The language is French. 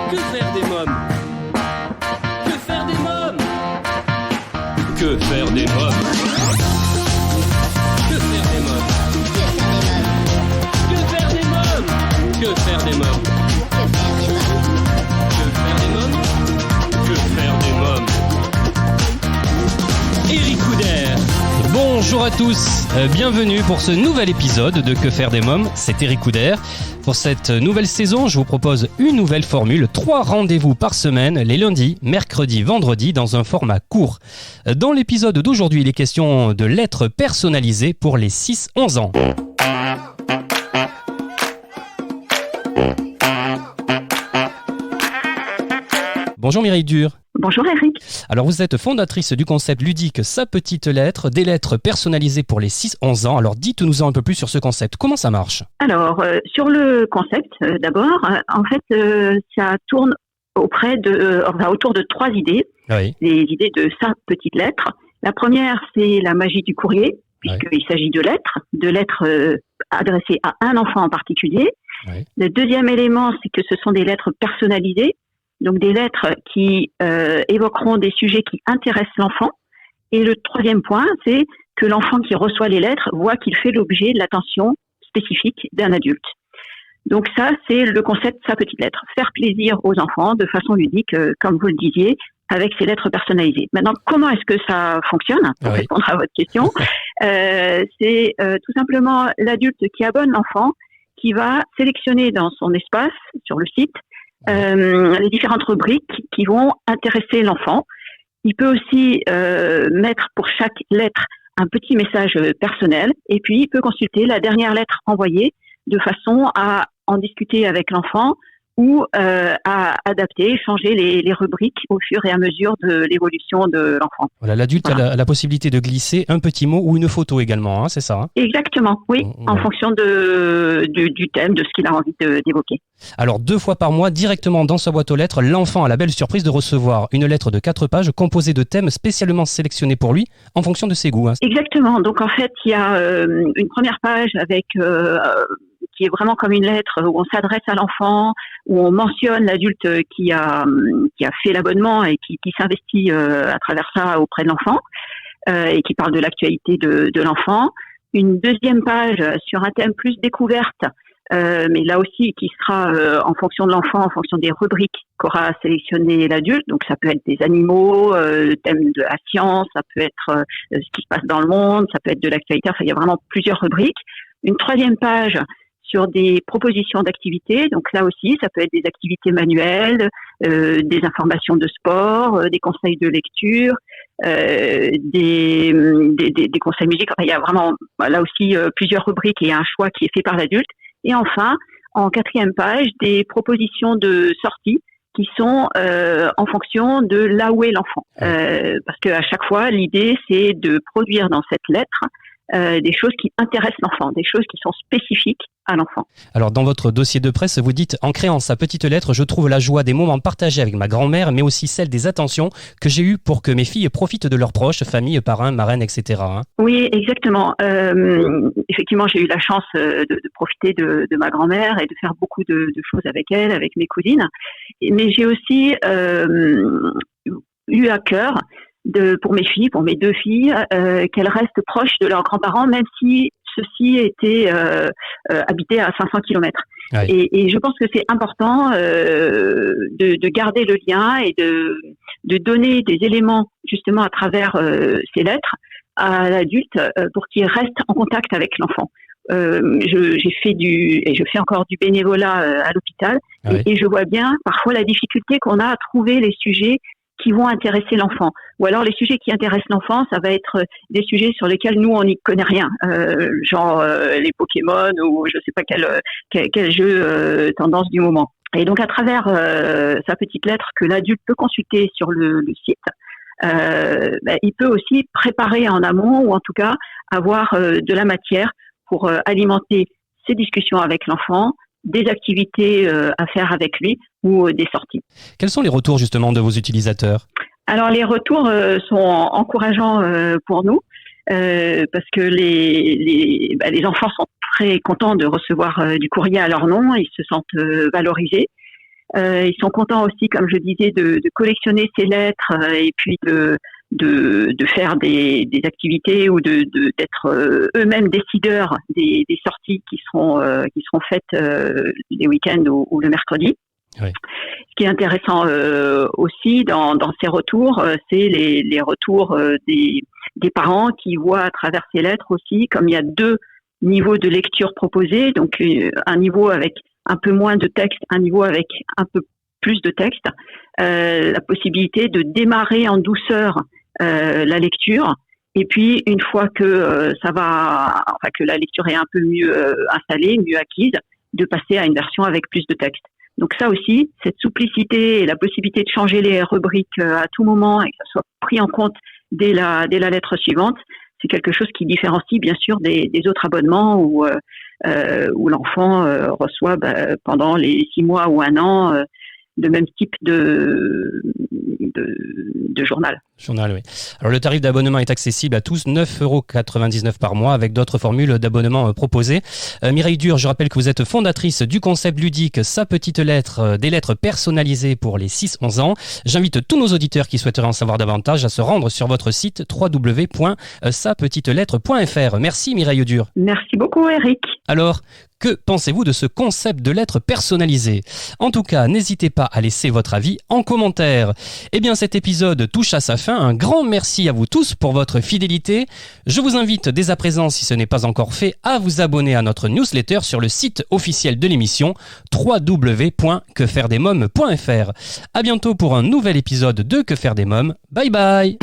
Que faire des mômes? Que faire des mômes? Que faire des mômes? Que faire des mômes? Que faire des mômes? Que faire des mômes? Que faire des mômes? Que faire des mômes? Éric Couder. Bonjour à tous, bienvenue pour ce nouvel épisode de Que faire des mômes, c'est Éric Couder. Pour cette nouvelle saison, je vous propose une nouvelle formule, 3 rendez-vous par semaine, les lundis, mercredis, vendredis, dans un format court. Dans l'épisode d'aujourd'hui, il est question de lettres personnalisées pour les 6-11 ans. Bonjour Mireille Dur. Bonjour Eric. Alors vous êtes fondatrice du concept ludique Sa Petite Lettre, des lettres personnalisées pour les 6-11 ans. Alors dites-nous un peu plus sur ce concept, comment ça marche? Alors sur le concept d'abord, en fait ça tourne autour de 3 idées. Oui. Les idées de Sa Petite Lettre. La première c'est la magie du courrier, puisqu'il s'agit de lettres adressées à un enfant en particulier. Oui. Le deuxième élément c'est que ce sont des lettres personnalisées. Donc des lettres qui évoqueront des sujets qui intéressent l'enfant. Et le troisième point, c'est que l'enfant qui reçoit les lettres voit qu'il fait l'objet de l'attention spécifique d'un adulte. Donc ça, c'est le concept Sa Petite Lettre. Faire plaisir aux enfants de façon ludique, comme vous le disiez, avec ces lettres personnalisées. Maintenant, comment est-ce que ça fonctionne? Pour répondre à votre question, c'est tout simplement l'adulte qui abonne l'enfant, qui va sélectionner dans son espace, sur le site, les différentes rubriques qui vont intéresser l'enfant. Il peut aussi mettre pour chaque lettre un petit message personnel et puis il peut consulter la dernière lettre envoyée de façon à en discuter avec l'enfant ou à adapter, changer les rubriques au fur et à mesure de l'évolution de l'enfant. Voilà, l'adulte a la possibilité de glisser un petit mot ou une photo également, hein, c'est ça, hein? Exactement, oui, en fonction du thème, de ce qu'il a envie d'évoquer. Alors 2 fois par mois, directement dans sa boîte aux lettres, l'enfant a la belle surprise de recevoir une lettre de 4 pages composée de thèmes spécialement sélectionnés pour lui en fonction de ses goûts, hein. Exactement, donc en fait il y a une première page avec qui est vraiment comme une lettre où on s'adresse à l'enfant, où on mentionne l'adulte qui a fait l'abonnement et qui s'investit à travers ça auprès de l'enfant et qui parle de l'actualité de l'enfant. Une deuxième page sur un thème plus découverte, mais là aussi qui sera en fonction de l'enfant, en fonction des rubriques qu'aura sélectionné l'adulte. Donc ça peut être des animaux, thème de la science, ça peut être ce qui se passe dans le monde, ça peut être de l'actualité. Enfin, il y a vraiment plusieurs rubriques. Une troisième page sur des propositions d'activités. Donc là aussi, ça peut être des activités manuelles, des informations de sport, des conseils de lecture, des conseils musique. Enfin, il y a vraiment là aussi plusieurs rubriques et un choix qui est fait par l'adulte. Et enfin, en 4e page, des propositions de sortie qui sont en fonction de là où est l'enfant. Parce qu'à chaque fois, l'idée, c'est de produire dans cette lettre des choses qui intéressent l'enfant, des choses qui sont spécifiques à l'enfant. Alors dans votre dossier de presse, vous dites « En créant Sa Petite Lettre, je trouve la joie des moments partagés avec ma grand-mère, mais aussi celle des attentions que j'ai eues pour que mes filles profitent de leurs proches, famille, parrains, marraines, etc. » Oui, exactement. Effectivement, j'ai eu la chance de profiter de ma grand-mère et de faire beaucoup de choses avec elle, avec mes cousines. Mais j'ai aussi eu à cœur pour mes filles, pour mes 2 filles, qu'elles restent proches de leurs grands-parents, même si ceux-ci étaient habités à 500 km. Oui. Et je pense que c'est important de garder le lien et de donner des éléments justement à travers ces lettres à l'adulte pour qu'il reste en contact avec l'enfant. J'ai fait et je fais encore du bénévolat à l'hôpital, et je vois bien parfois la difficulté qu'on a à trouver les sujets qui vont intéresser l'enfant. Ou alors les sujets qui intéressent l'enfant, ça va être des sujets sur lesquels nous on n'y connaît rien, genre les Pokémon ou je sais pas quel jeu tendance du moment. Et donc à travers Sa Petite Lettre que l'adulte peut consulter sur le site, il peut aussi préparer en amont ou en tout cas avoir de la matière pour alimenter ses discussions avec l'enfant, des activités à faire avec lui ou des sorties. Quels sont les retours justement de vos utilisateurs ? Alors les retours sont encourageants pour nous parce que les enfants sont très contents de recevoir du courrier à leur nom, ils se sentent valorisés. Ils sont contents aussi, comme je disais, de collectionner ces lettres et puis de faire des activités ou d'être eux-mêmes décideurs des sorties qui seront faites les week-ends ou le mercredi. Oui. Ce qui est intéressant aussi dans ces retours, c'est les retours des parents qui voient à travers ces lettres aussi, comme il y a 2 niveaux de lecture proposés, donc un niveau avec un peu moins de texte, un niveau avec un peu plus de texte, la possibilité de démarrer en douceur la lecture, et puis une fois que que la lecture est un peu mieux installée, mieux acquise, de passer à une version avec plus de texte. Donc ça aussi, cette simplicité et la possibilité de changer les rubriques à tout moment et que ça soit pris en compte dès la lettre suivante, c'est quelque chose qui différencie bien sûr des autres abonnements où l'enfant reçoit pendant les 6 mois ou 1 an de même type de journal. Journal, oui. Alors le tarif d'abonnement est accessible à tous, 9,99 € par mois, avec d'autres formules d'abonnement proposées. Mireille Dur, je rappelle que vous êtes fondatrice du concept ludique Sa Petite Lettre, des lettres personnalisées pour les 6-11 ans. J'invite tous nos auditeurs qui souhaiteraient en savoir davantage à se rendre sur votre site www.sapetitelettre.fr. Merci Mireille Dur. Merci beaucoup Eric. Alors, que pensez-vous de ce concept de lettres personnalisées ? En tout cas, n'hésitez pas à laisser votre avis en commentaire. Eh bien, cet épisode touche à sa fin. Un grand merci à vous tous pour votre fidélité. Je vous invite dès à présent, si ce n'est pas encore fait, à vous abonner à notre newsletter sur le site officiel de l'émission www.quefairedesmoms.fr. À bientôt pour un nouvel épisode de Que faire des mômes. Bye bye.